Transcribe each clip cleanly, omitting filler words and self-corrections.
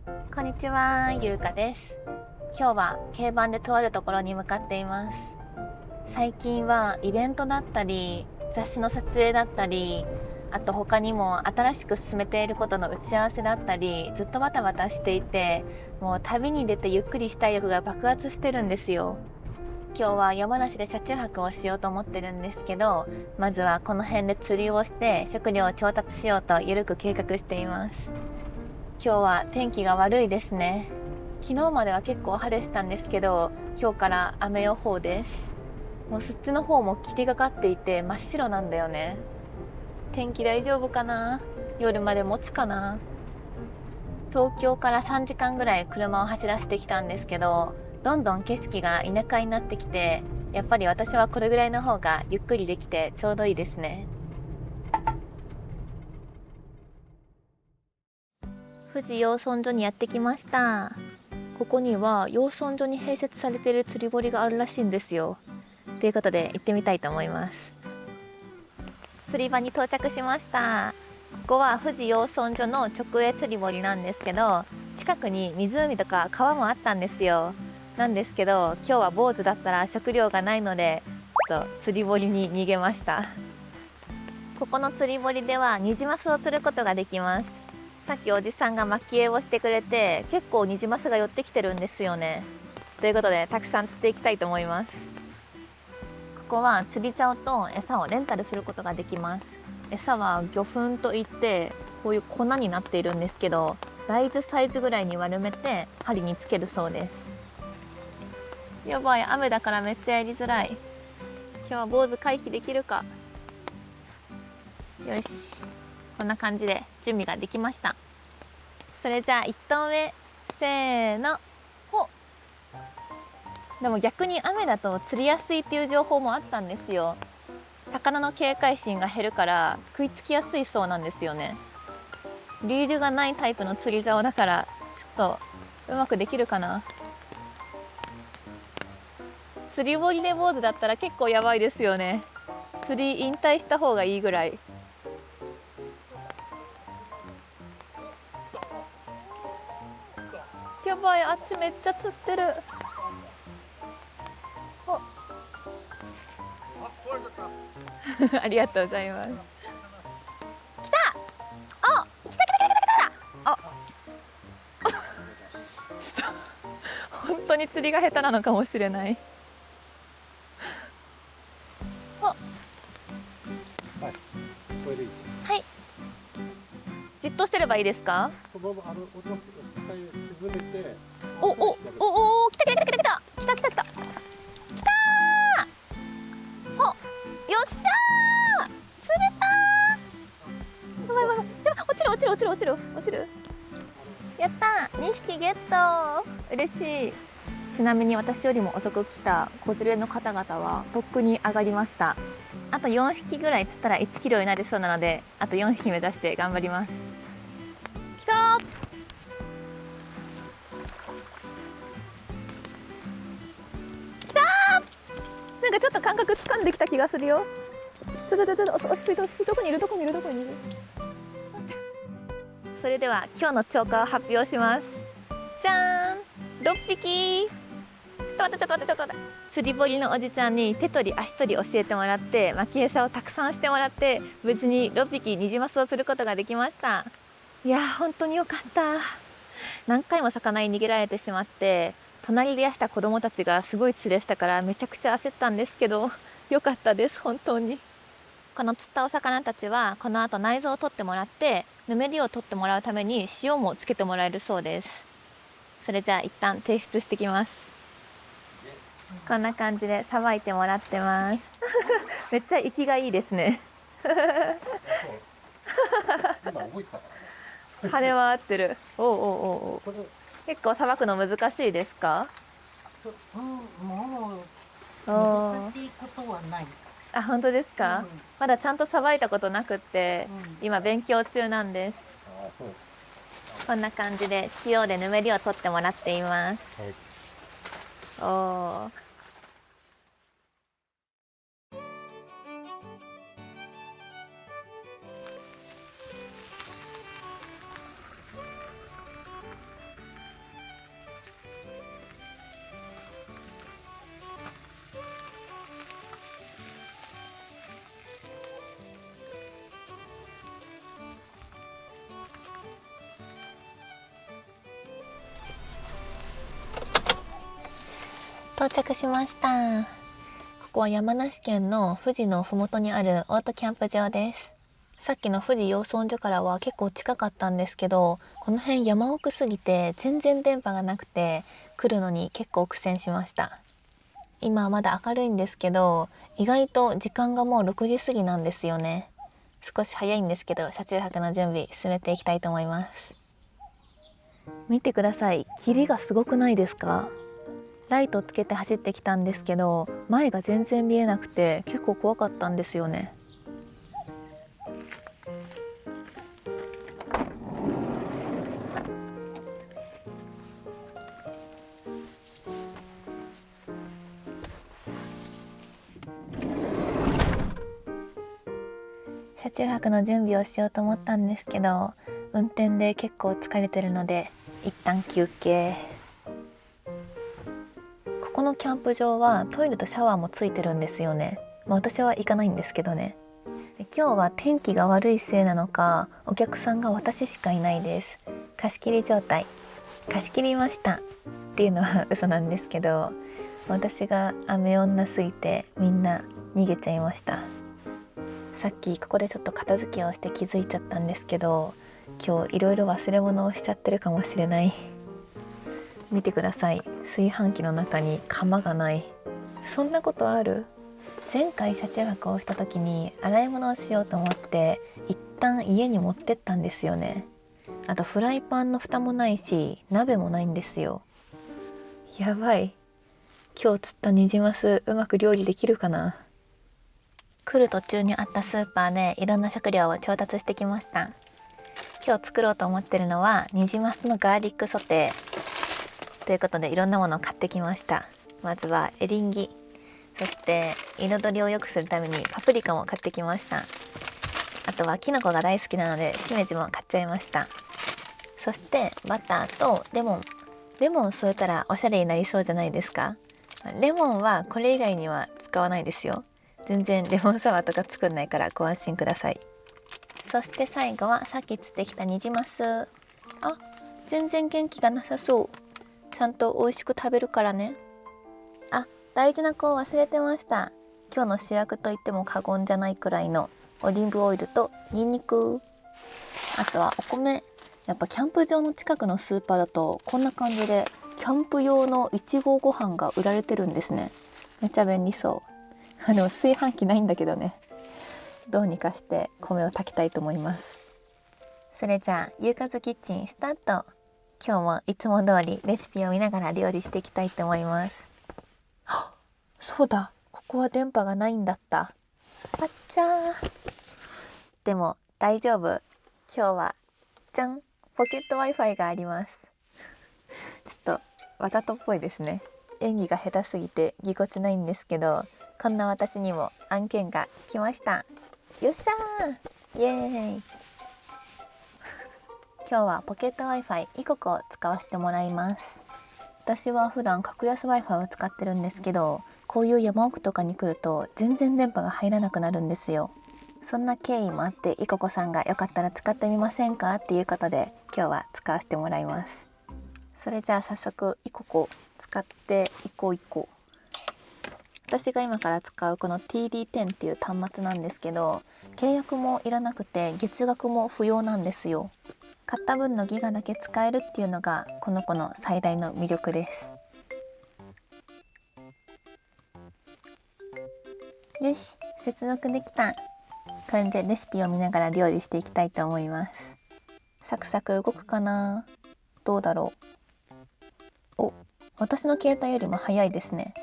こんにちは、ゆうかです。今日は軽バンでとあるところに向かっています。最近はイベントだったり、雑誌の撮影だったり、あと他にも新しく進めていることの打ち合わせだったり、ずっとバタバタしていて、もう旅に出てゆっくりしたい欲が爆発してるんですよ。今日は山梨で車中泊をしようと思ってるんですけど、まずはこの辺で釣りをして食料を調達しようとゆるく計画しています。今日は天気が悪いですね。昨日までは結構晴れてたんですけど、今日から雨予報です。もうそっちの方も霧がかっていて真っ白なんだよね。天気大丈夫かな？夜まで持つかな？東京から3時間ぐらい車を走らせてきたんですけど、どんどん景色が田舎になってきて、やっぱり私はこれぐらいの方がゆっくりできてちょうどいいですね。富士養豚場にやってきました。ここには養豚場に併設されている釣り堀があるらしいんですよ。ということで行ってみたいと思います。釣り場に到着しました。ここは富士養豚場の直営釣り堀なんですけど、近くに湖とか川もあったんですよ。なんですけど今日は坊主だったら食料がないので、ちょっと釣り堀に逃げました。ここの釣り堀ではニジマスを釣ることができます。さっきおじさんが蒔絵をしてくれて、結構ニジマスが寄ってきてるんですよね。ということでたくさん釣っていきたいと思います。ここは釣り竿と餌をレンタルすることができます。餌は魚粉といって、こういう粉になっているんですけど、大豆サイズぐらいに丸めて針につけるそうです。やばい、雨だからめっちゃやりづらい。今日は坊主回避できるか。よし、こんな感じで準備ができました。それじゃあ1投目、せーの。ほでも逆に雨だと釣りやすいっていう情報もあったんですよ。魚の警戒心が減るから食いつきやすいそうなんですよね。リールがないタイプの釣り竿だから、ちょっとうまくできるかな。釣り堀で坊主だったら結構やばいですよね。釣り引退した方がいいぐらい。やばい、あっちめっちゃ釣ってる。ありがとうございます。来た。あ、来た来た来た来た来た。あ、本当に釣りが下手なのかもしれない。お、はい、これでいい。はい。じっとしてればいいですか？おおおお、来た来た来た来た来た来た来た来た来た。ほ、よっしゃー、釣れたー。やばいやばいやばい、落ちる落ちる落ちる落ちる落ちる。やったー、2匹ゲット。嬉しい。ちなみに私よりも遅く来た子連れの方々はとっくに上がりました。あと4匹ぐらい釣ったら1キロになりそうなので、あと4匹目指して頑張ります。来たー。来たー。なんかちょっと感覚掴んできた気がするよ。ちょっと落ち着いて落ち着いて、どこにいるどこにいるどこにいる。それでは今日の釣果を発表します。じゃーん、6匹。ちょっと待ってちょっと待ってちょっと待って。釣り堀のおじちゃんに手取り足取り教えてもらって、巻き餌をたくさんしてもらって、無事に6匹ニジマスを釣ることができました。いやー、本当によかった。何回も魚に逃げられてしまって、隣でやった子供たちがすごい釣れてたからめちゃくちゃ焦ったんですけど、よかったです本当に。この釣ったお魚たちはこの後内臓を取ってもらって、ぬめりを取ってもらうために塩もつけてもらえるそうです。それじゃあ一旦提出してきます。こんな感じでさばいてもらってます。めっちゃ息がいいですね。跳ね回ってる。おうおうおうおう。結構さばくの難しいですか？もう難しいことはない。あ、本当ですか？まだちゃんとさばいたことなくって、今勉強中なんです。こんな感じで塩でぬめりを取ってもらっています。おお。到着しました。ここは山梨県の富士のふもとにあるオートキャンプ場です。さっきの富士養豚場からは結構近かったんですけど、この辺山奥すぎて全然電波がなくて来るのに結構苦戦しました。今はまだ明るいんですけど、意外と時間がもう6時過ぎなんですよね。少し早いんですけど、車中泊の準備進めていきたいと思います。見てください、霧がすごくないですか？ライトつけて走ってきたんですけど、前が全然見えなくて結構怖かったんですよね。車中泊の準備をしようと思ったんですけど、運転で結構疲れてるので一旦休憩。ここのキャンプ場はトイレとシャワーもついてるんですよね。私は行かないんですけどね。今日は天気が悪いせいなのか、お客さんが私しかいないです。貸し切り状態。貸し切りましたっていうのは嘘なんですけど、私が雨女すぎてみんな逃げちゃいました。さっきここでちょっと片付けをして気づいちゃったんですけど、今日いろいろ忘れ物をしちゃってるかもしれない。見てください、炊飯器の中に釜がない。そんなことある？前回車中泊をした時に洗い物をしようと思って一旦家に持ってったんですよね。あとフライパンの蓋もないし鍋もないんですよ。やばい。今日釣ったニジマスうまく料理できるかな。来る途中にあったスーパーでいろんな食料を調達してきました。今日作ろうと思ってるのはニジマスのガーリックソテーということで、いろんなものを買ってきました。まずはエリンギ、そして彩りを良くするためにパプリカも買ってきました。あとはキノコが大好きなのでしめじも買っちゃいました。そしてバターとレモン添えたらおしゃれになりそうじゃないですか？レモンはこれ以外には使わないですよ。全然レモンサワーとか作んないからご安心ください。そして最後はさっき釣ってきたニジマス。全然元気がなさそう。ちゃんと美味しく食べるからね。大事な子を忘れてました。今日の主役と言っても過言じゃないくらいのオリーブオイルとニンニク、あとはお米。やっぱキャンプ場の近くのスーパーだとこんな感じでキャンプ用の1合ご飯が売られてるんですね。めっちゃ便利そう。でも炊飯器ないんだけどね。どうにかして米を炊きたいと思います。それじゃあゆうかずキッチンスタート。今日もいつも通りレシピを見ながら料理していきたいと思います。そうだ、ここは電波がないんだった。あっちゃー。でも大丈夫。今日はじゃん、ポケット Wi-Fi があります。ちょっとわざとっぽいですね。演技が下手すぎてぎこちないんですけど、こんな私にも案件が来ました。よっしゃー、イエーイ。今日はポケット Wi-Fi イココを使わせてもらいます。私は普段格安 Wi-Fi を使ってるんですけど、こういう山奥とかに来ると全然電波が入らなくなるんですよ。そんな経緯もあってイココさんがよかったら使ってみませんかっていうことで今日は使わせてもらいます。それじゃあ早速イココ使っていこう。私が今から使うこの TD10 っていう端末なんですけど、契約もいらなくて月額も不要なんですよ。買った分のギガだけ使えるっていうのがこの子の最大の魅力です。よし、接続できた。これでレシピを見ながら料理していきたいと思います。サクサク動くかな？どうだろう。私の携帯よりも早いですね。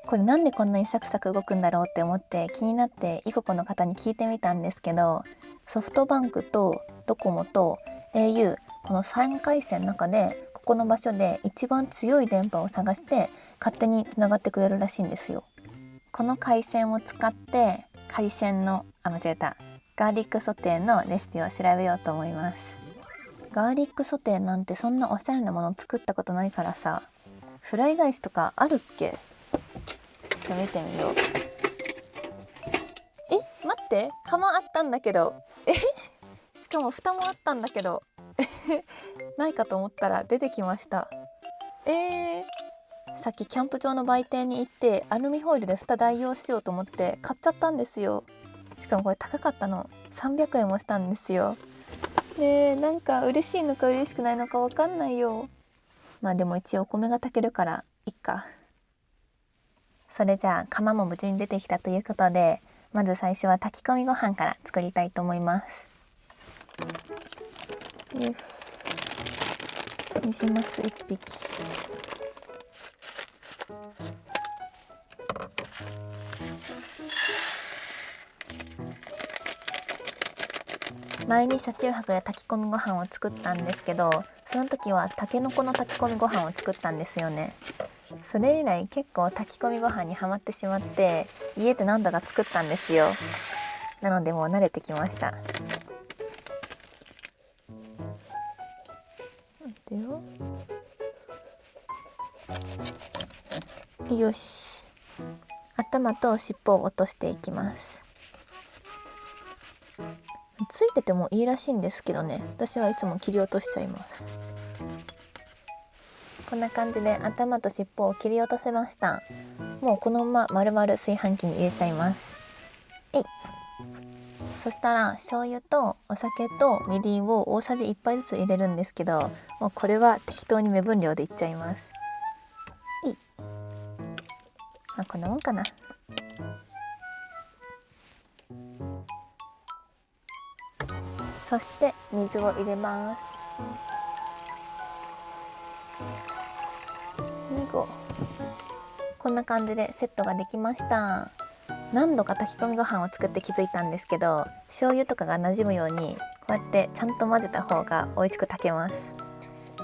これなんでこんなにサクサク動くんだろうって思って気になってイココの方に聞いてみたんですけど、ソフトバンクとドコモと au この3回線の中でここの場所で一番強い電波を探して勝手につながってくれるらしいんですよ。この回線を使って海鮮のガーリックソテーのレシピを調べようと思います。ガーリックソテーなんてそんなおしゃれなもの作ったことないからさ、フライ返しとかあるっけ？ちょっと見てみよう。待って、釜あったんだけど、しかも蓋もあったんだけどないかと思ったら出てきました。さっきキャンプ場の売店に行ってアルミホイルで蓋代用しようと思って買っちゃったんですよ。しかもこれ高かったの、300円もしたんですよ。でなんか嬉しいのか嬉しくないのか分かんないよ。まあでも一応お米が炊けるからいっか。それじゃあ釜も無事に出てきたということで、まず最初は炊き込みご飯から作りたいと思います。よし、ニジマス1匹。前に車中泊で炊き込みご飯を作ったんですけど、その時はたけのこの炊き込みご飯を作ったんですよね。それ以来結構炊き込みご飯にはまってしまって、家で何度か作ったんですよ。なのでもう慣れてきました。待ってよ。よし、頭と尻尾を落としていきます。ついててもいいらしいんですけどね、私はいつも切り落としちゃいます。こんな感じで頭と尻尾を切り落とせました。もうこのまま丸々炊飯器に入れちゃいます。そしたら醤油とお酒とみりんを大さじ1杯ずつ入れるんですけど、もうこれは適当に目分量でいっちゃいます。こんなもんかな。そして水を入れます。2合。こんな感じでセットができました。何度か炊き込みご飯を作って気づいたんですけど、醤油とかが馴染むようにこうやってちゃんと混ぜた方が美味しく炊けます。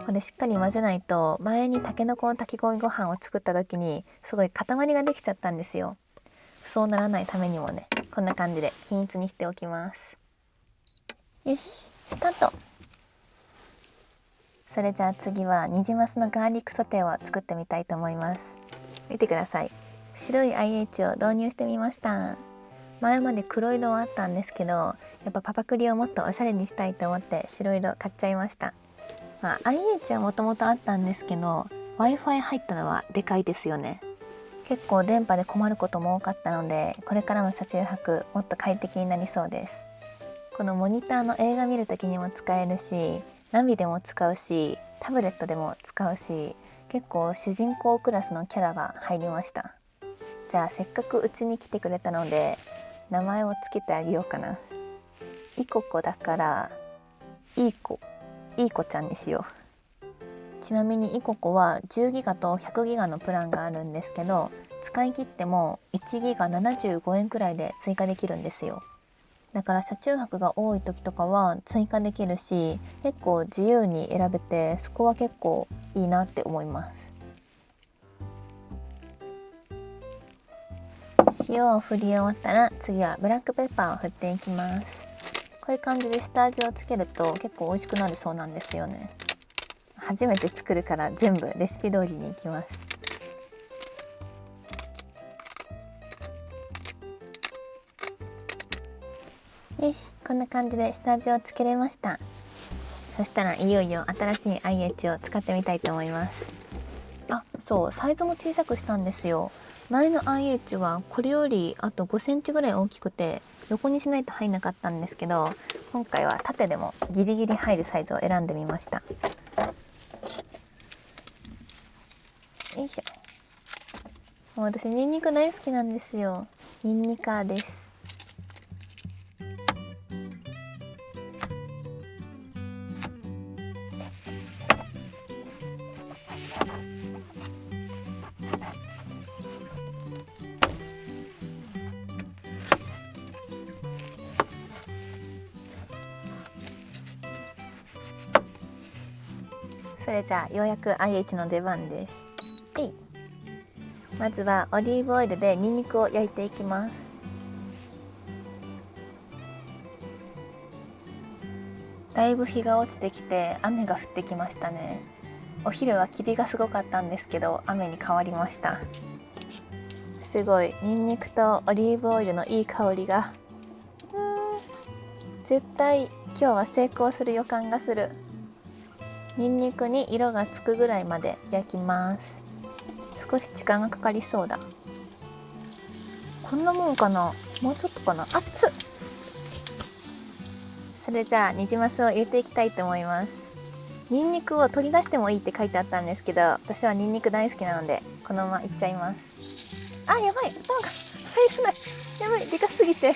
これしっかり混ぜないと、前にたけのこの炊き込みご飯を作った時にすごい塊ができちゃったんですよ。そうならないためにもね、こんな感じで均一にしておきます。よし、スタート。それじゃあ次はニジマスのガーリックソテーを作ってみたいと思います。見てください、白い IH を導入してみました。前まで黒色はあったんですけど、やっぱパパクリをもっとおしゃれにしたいと思って白色買っちゃいました。IH はもともとあったんですけど、 Wi-Fi 入ったのはでかいですよね。結構電波で困ることも多かったので、これからの車中泊もっと快適になりそうです。このモニターの映画見る時にも使えるし、ナビでも使うし、タブレットでも使うし、結構主人公クラスのキャラが入りました。じゃあせっかくうちに来てくれたので名前をつけてあげようかな。いここだからいい子ちゃんにしよう。ちなみにいここは10ギガと100ギガのプランがあるんですけど、使い切っても1ギガ75円くらいで追加できるんですよ。だから車中泊が多い時とかは追加できるし、結構自由に選べて、そこは結構いいなって思います。塩を振り終わったら次はブラックペッパーを振っていきます。こういう感じで下味をつけると結構美味しくなるそうなんですよね。初めて作るから全部レシピ通りにいきます。よし、こんな感じで下味をつけれました。そしたらいよいよ新しい IH を使ってみたいと思います。そう、サイズも小さくしたんですよ。前の IH はこれよりあと5センチぐらい大きくて、横にしないと入んなかったんですけど、今回は縦でもギリギリ入るサイズを選んでみました。よいしょ。もう私ニンニク大好きなんですよ。ニンニカーです。それじゃあようやく IH の出番です。まずはオリーブオイルでニンニクを焼いていきます。だいぶ日が落ちてきて雨が降ってきましたね。お昼は霧がすごかったんですけど雨に変わりました。すごいニンニクとオリーブオイルのいい香りが、絶対今日は成功する予感がする。ニンニクに色がつくぐらいまで焼きます。少し時間がかかりそうだ。こんなもんかな、もうちょっとかな。熱っ。それじゃあニジマスを入れていきたいと思います。ニンニクを取り出してもいいって書いてあったんですけど、私はニンニク大好きなのでこのままいっちゃいます。あ、やばい、頭が入らない。やばい、でかすぎて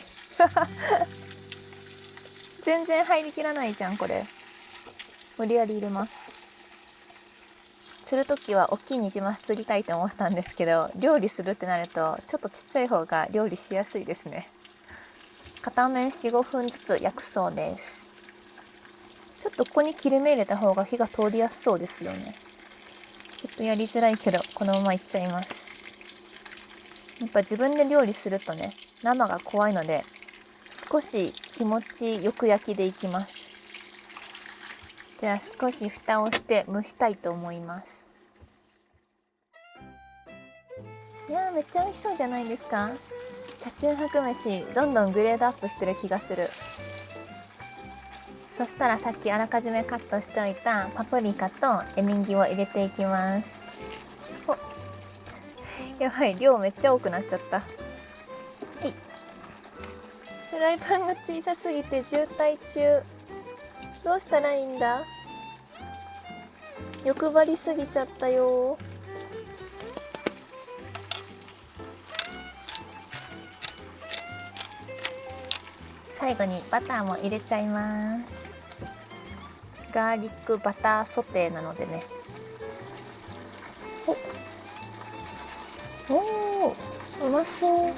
全然入りきらないじゃんこれ。無理やり入れます。釣るときは大きいニジマス釣りたいと思ったんですけど、料理するってなるとちょっとちっちゃい方が料理しやすいですね。片面 4,5 分ずつ焼くそうです。ちょっとここに切れ目入れた方が火が通りやすそうですよね。ちょっとやりづらいけどこのままいっちゃいます。やっぱ自分で料理するとね、生が怖いので少し気持ちよく焼きでいきます。じゃあ少し蓋をして蒸したいと思います。いやー、めっちゃ美味しそうじゃないですか。車中泊飯どんどんグレードアップしてる気がする。そしたらさっきあらかじめカットしておいたパプリカとエリンギを入れていきます。お、やばい、量めっちゃ多くなっちゃった。はい、フライパンが小さすぎて渋滞中。どうしたらいいんだ。欲張りすぎちゃったよ。最後にバターも入れちゃいます。ガーリックバターソテーなのでね。おー、うまそう。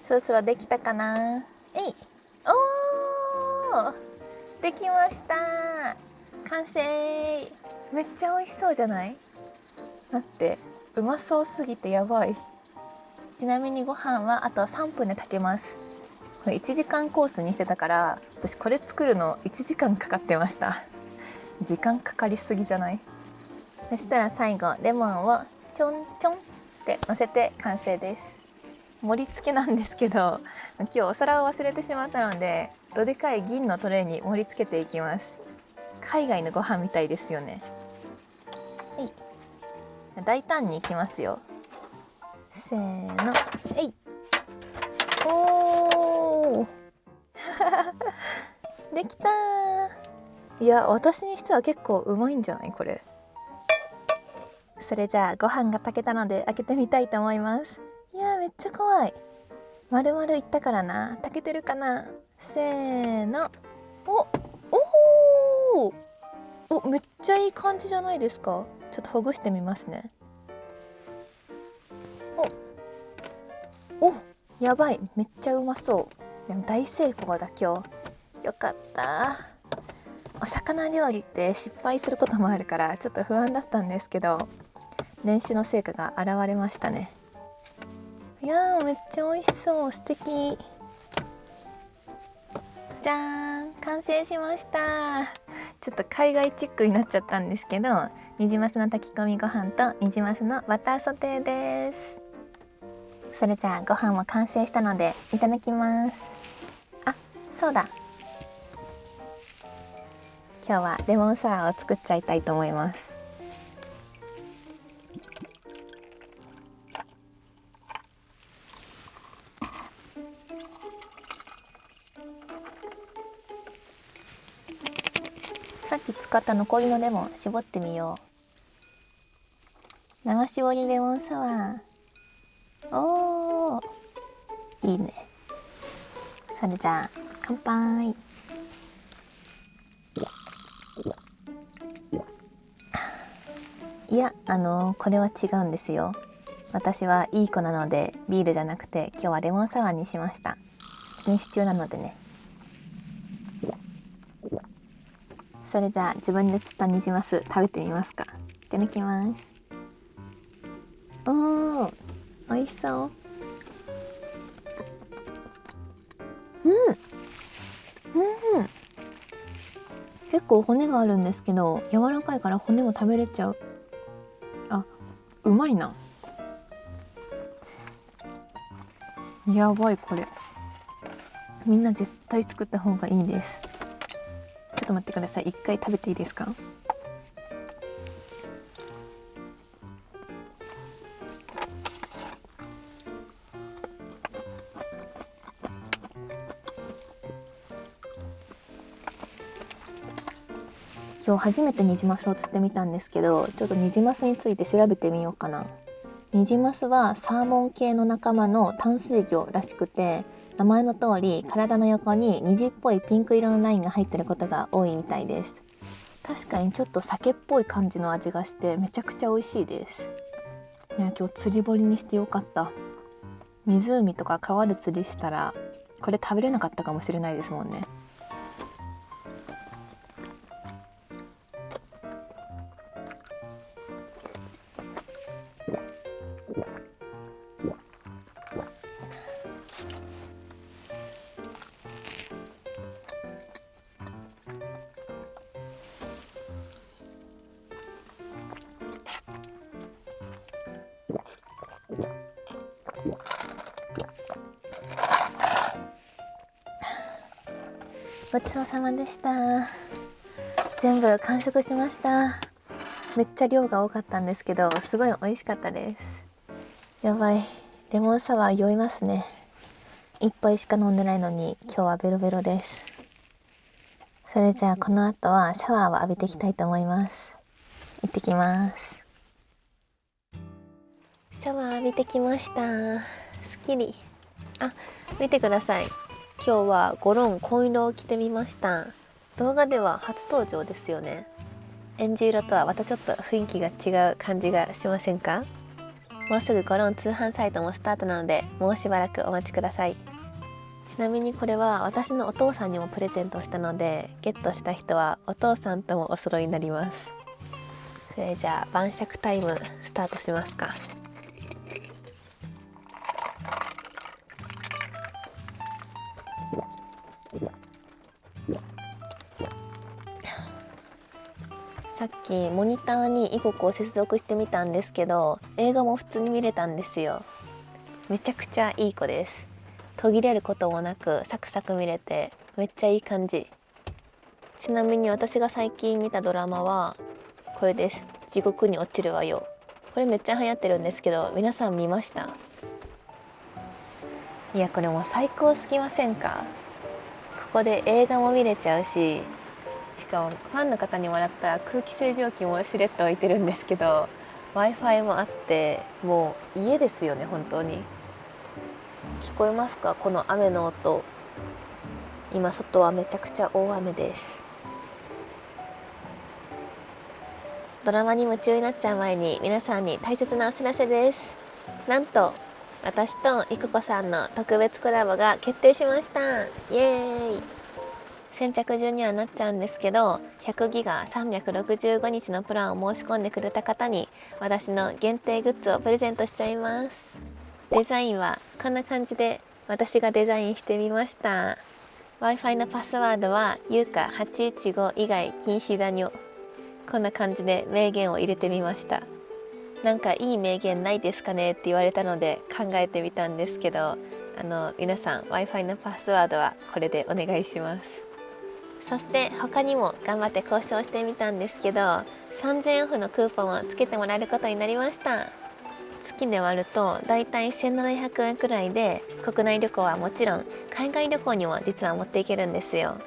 そろそろできたかな。えい、おー、できました。完成。めっちゃ美味しそうじゃない。待って、うまそうすぎてやばい。ちなみにご飯はあと3分で炊けます。これ1時間コースにしてたから、私これ作るの1時間かかってました。時間かかりすぎじゃない。そしたら最後レモンをちょんちょんって乗せて完成です。盛り付けなんですけど、今日お皿を忘れてしまったのでどでかい銀のトレーに盛り付けていきます。海外のご飯みたいですよね。はい、大胆にいきますよ。せーの、えい。おーできたー。いや、私にしては結構うまいんじゃないこれ。それじゃあご飯が炊けたので開けてみたいと思います。いやー、めっちゃ怖い。丸々いったからな。炊けてるかな。せーの。お、めっちゃいい感じじゃないですか。ちょっとほぐしてみますね。お、やばい、めっちゃうまそう。でも大成功だ今日。よかった。お魚料理って失敗することもあるからちょっと不安だったんですけど、練習の成果が現れましたね。いやー、めっちゃ美味しそう。素敵。じゃーん、完成しました。ちょっと海外チックになっちゃったんですけど、ニジマスの炊き込みご飯とニジマスのバターソテーです。それじゃあご飯も完成したのでいただきます。あ、そうだ、今日はレモンサワーを作っちゃいたいと思います。さっき使った残りのレモン絞ってみよう。生搾りレモンサワー。おー、いいね。それじゃあ乾杯。いや、これは違うんですよ。私はいい子なのでビールじゃなくて今日はレモンサワーにしました。禁酒中なのでね。それじゃあ自分で釣ったニジマス食べてみますか。いただきます。おー、美味しそう。結構骨があるんですけど柔らかいから骨も食べれちゃう。あ、うまいな。やばい、これみんな絶対作った方がいいです。ちょっと待ってください。一回食べていいですか？今日初めてニジマスを釣ってみたんですけど、ちょっとニジマスについて調べてみようかな。ニジマスはサーモン系の仲間の淡水魚らしくて、名前の通り体の横に虹っぽいピンク色のラインが入ってることが多いみたいです。確かにちょっと酒っぽい感じの味がしてめちゃくちゃ美味しいです。いや、今日釣り堀にしてよかった。湖とか川で釣りしたらこれ食べれなかったかもしれないですもんね。ごちそうさまでした。全部完食しました。めっちゃ量が多かったんですけど、すごい美味しかったです。やばい、レモンサワー酔いますね。一杯しか飲んでないのに今日はベロベロです。それじゃあこの後はシャワーを浴びていきたいと思います。行ってきます。シャワー浴びてきました。すっきり。あ、見てください。今日はゴロン紺色を着てみました。動画では初登場ですよね。エンジ色とはまたちょっと雰囲気が違う感じがしませんか？もうすぐゴロン通販サイトもスタートなので、もうしばらくお待ちください。ちなみにこれは私のお父さんにもプレゼントしたので、ゲットした人はお父さんともお揃いになります。それじゃあ晩酌タイムスタートしますか。さっきモニターにイココを接続してみたんですけど、映画も普通に見れたんですよ。めちゃくちゃいい子です。途切れることもなくサクサク見れてめっちゃいい感じ。ちなみに私が最近見たドラマはこれです。地獄に落ちるわよ。これめっちゃ流行ってるんですけど、皆さん見ました？いや、これもう最高すぎませんか？ここで映画も見れちゃうし、しかもファンの方にもらった空気清浄機もしれっと置いてるんですけど、 Wi-Fi もあって、もう家ですよね。本当に聞こえますか？この雨の音。今外はめちゃくちゃ大雨です。ドラマに夢中になっちゃう前に皆さんに大切なお知らせです。なんと私といここさんの特別コラボが決定しました。イエーイ。先着順にはなっちゃうんですけど、100ギガ365日のプランを申し込んでくれた方に私の限定グッズをプレゼントしちゃいます。デザインはこんな感じで私がデザインしてみました。 Wi-Fi のパスワードはゆうか815以外禁止だにょ。こんな感じで名言を入れてみました。なんかいい名言ないですかねって言われたので考えてみたんですけど、皆さん Wi-Fi のパスワードはこれでお願いします。そして他にも頑張って交渉してみたんですけど、3000円オフのクーポンをつけてもらえることになりました。月で割るとだいたい1700円くらいで、国内旅行はもちろん海外旅行にも実は持っていけるんですよ。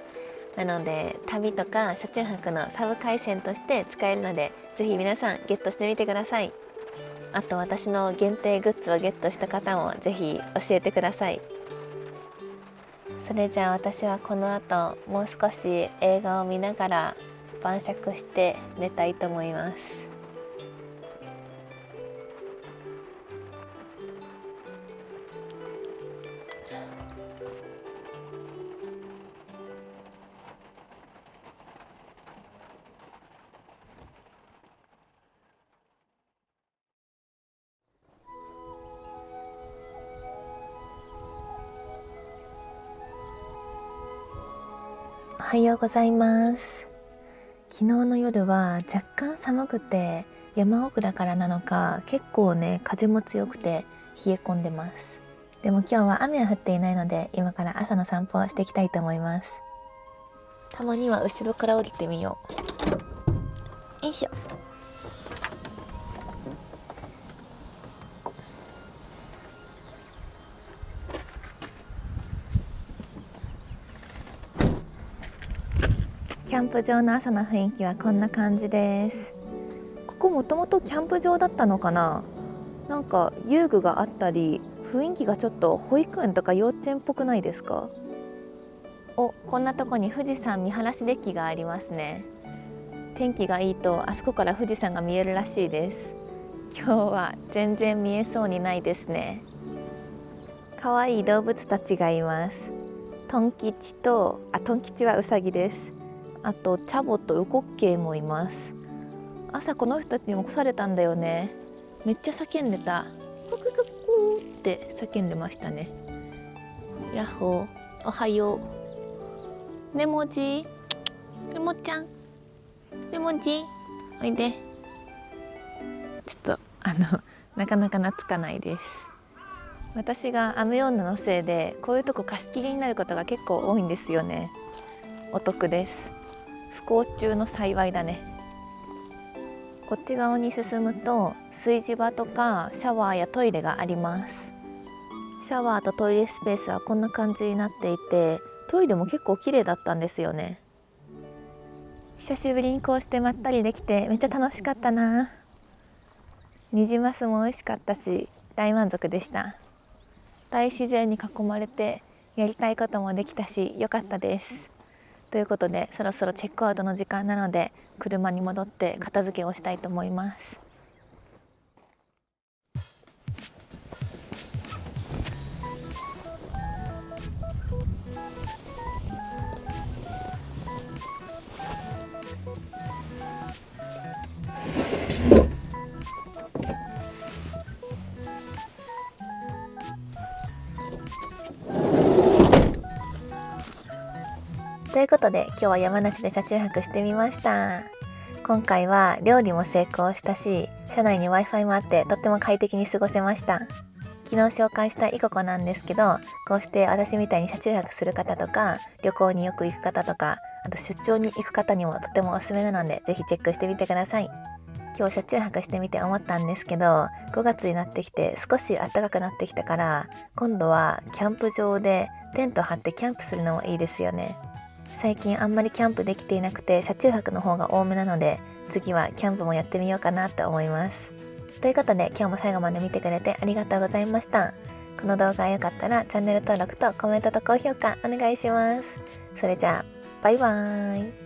なので旅とか車中泊のサブ回線として使えるので、ぜひ皆さんゲットしてみてください。あと私の限定グッズをゲットした方もぜひ教えてください。それじゃあ私はこの後もう少し映画を見ながら晩酌して寝たいと思います。おはようございます。昨日の夜は若干寒くて、山奥だからなのか結構ね風も強くて冷え込んでます。でも今日は雨は降っていないので、今から朝の散歩をしていきたいと思います。たまには後ろから降りてみよう。よいしょ。キャンプ場の朝の雰囲気はこんな感じです。ここもともとキャンプ場だったのかな。なんか遊具があったり、雰囲気がちょっと保育園とか幼稚園っぽくないですか？お、こんなとこに富士山見晴らしデッキがありますね。天気がいいとあそこから富士山が見えるらしいです。今日は全然見えそうにないですね。可愛い動物たちがいます。トン吉と、トン吉はウサギです。あとチャボとウコッケイもいます。朝この人たちに起こされたんだよね。めっちゃ叫んでた。ククククって叫んでましたね。やっほー、おはよう。ネモジ、ネモちゃん、ネモジ、おいで。ちょっとなかなか懐かないです。私が雨女のせいでこういうとこ貸し切りになることが結構多いんですよね。お得です。不幸中の幸いだね。こっち側に進むと炊事場とかシャワーやトイレがあります。シャワーとトイレスペースはこんな感じになっていて、トイレも結構綺麗だったんですよね。久しぶりにこうしてまったりできてめっちゃ楽しかったな。ニジマスも美味しかったし大満足でした。大自然に囲まれてやりたいこともできたし良かったです。ということでそろそろチェックアウトの時間なので車に戻って片付けをしたいと思います。ということで今日は山梨で車中泊してみました。今回は料理も成功したし、車内に Wi-Fi もあってとっても快適に過ごせました。昨日紹介したイココなんですけど、こうして私みたいに車中泊する方とか旅行によく行く方とか、あと出張に行く方にもとてもおすすめなのでぜひチェックしてみてください。今日車中泊してみて思ったんですけど、5月になってきて少し暖かくなってきたから、今度はキャンプ場でテント張ってキャンプするのもいいですよね。最近あんまりキャンプできていなくて車中泊の方が多めなので、次はキャンプもやってみようかなと思います。ということで今日も最後まで見てくれてありがとうございました。この動画が良かったらチャンネル登録とコメントと高評価お願いします。それじゃあバイバーイ。